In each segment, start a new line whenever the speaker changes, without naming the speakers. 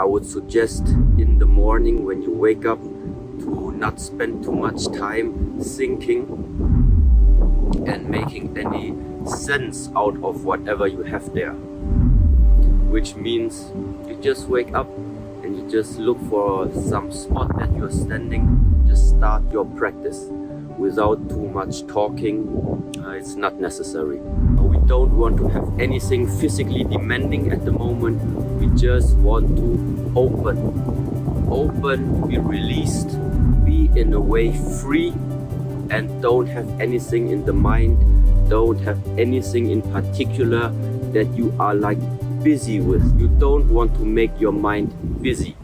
I would suggest in the morning when you wake up to not spend too much time thinking and making any sense out of whatever you have there. Which means you just wake up and you just look for some spot that you're standing, just start your practice without too much talking. It's not necessary. We don't want to have anything physically demanding at the moment. We just want to open, be released, be in a way free, and don't have anything in the mind, don't have anything in particular that you are like busy with. You don't want to make your mind busy.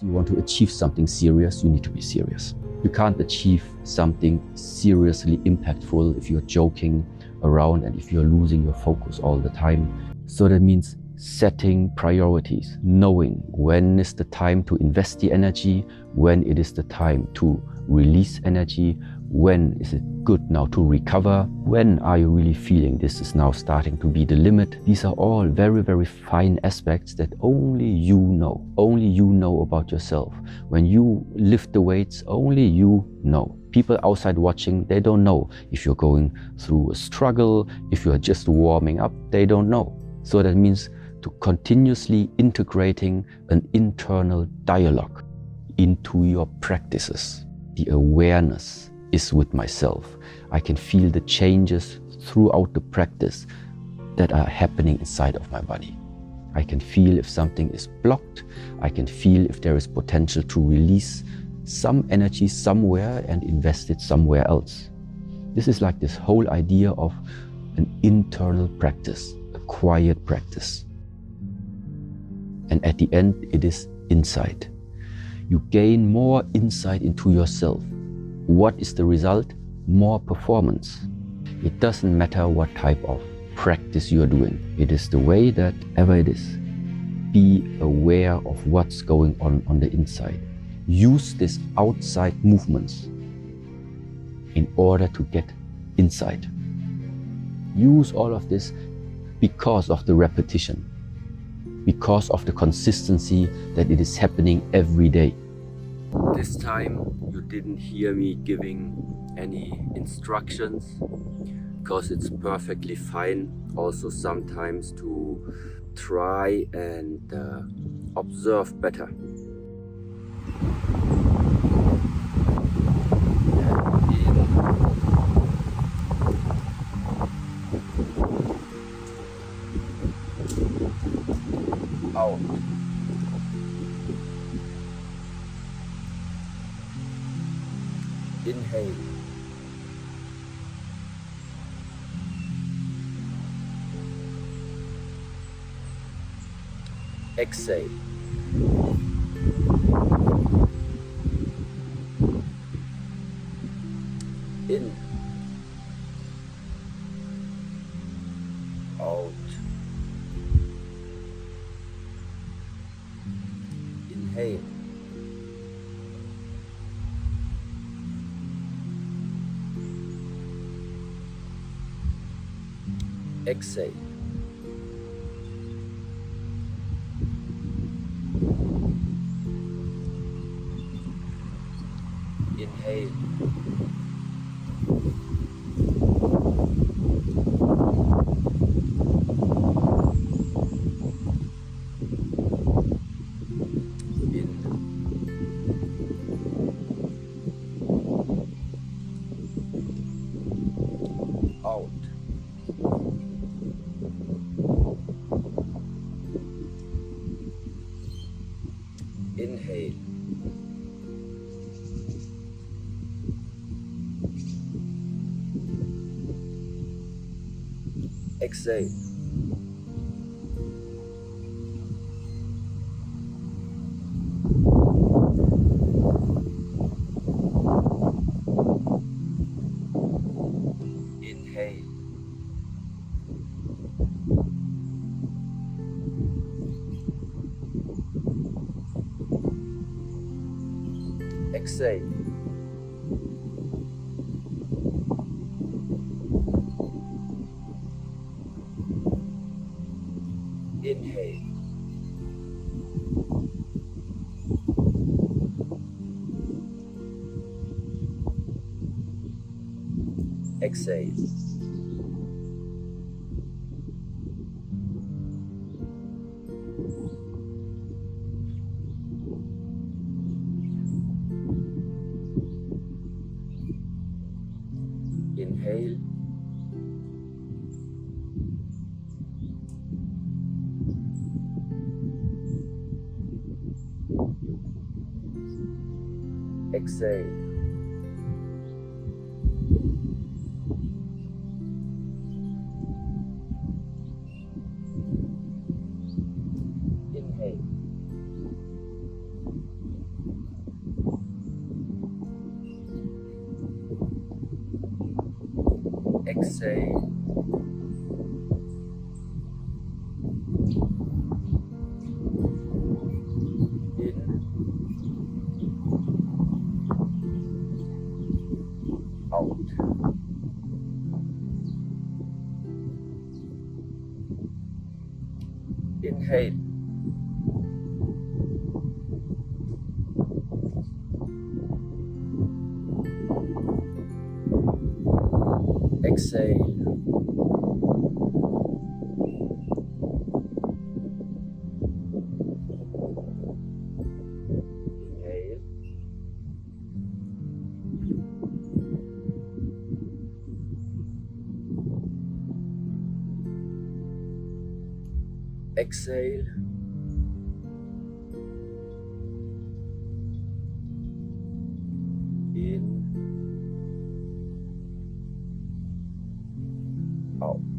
You want to achieve something serious, you need to be serious. You can't achieve something seriously impactful if you're joking around and if you're losing your focus all the time. So that means setting priorities, knowing when is the time to invest the energy, when it is the time to release energy, when is it good now to recover, when are you really feeling this is now starting to be the limit. These are all very, very fine aspects that only you know about yourself. When you lift the weights, only you know. People outside watching, they don't know. If you're going through a struggle, if you're just warming up, they don't know. So that means to continuously integrating an internal dialogue into your practices. The awareness is with myself. I can feel the changes throughout the practice that are happening inside of my body. I can feel if something is blocked. I can feel if there is potential to release some energy somewhere and invest it somewhere else. This is like this whole idea of an internal practice, a quiet practice. And at the end, it is insight. You gain more insight into yourself. What is the result? More performance. It doesn't matter what type of practice you're doing. It is the way that ever it is. Be aware of what's going on the inside. Use these outside movements in order to get insight. Use all of this because of the repetition, because of the consistency that it is happening every day.
This time you didn't hear me giving any instructions, because it's perfectly fine also sometimes to try and observe better. Out. Inhale. Exhale. In. Out. Inhale. Exhale. Inhale. Out. Inhale. Exhale. Inhale. Exhale. Inhale. Exhale. Inhale. Exhale. Inhale. Exhale. In. Out. Inhale. Exhale. Inhale. Exhale. In. Out.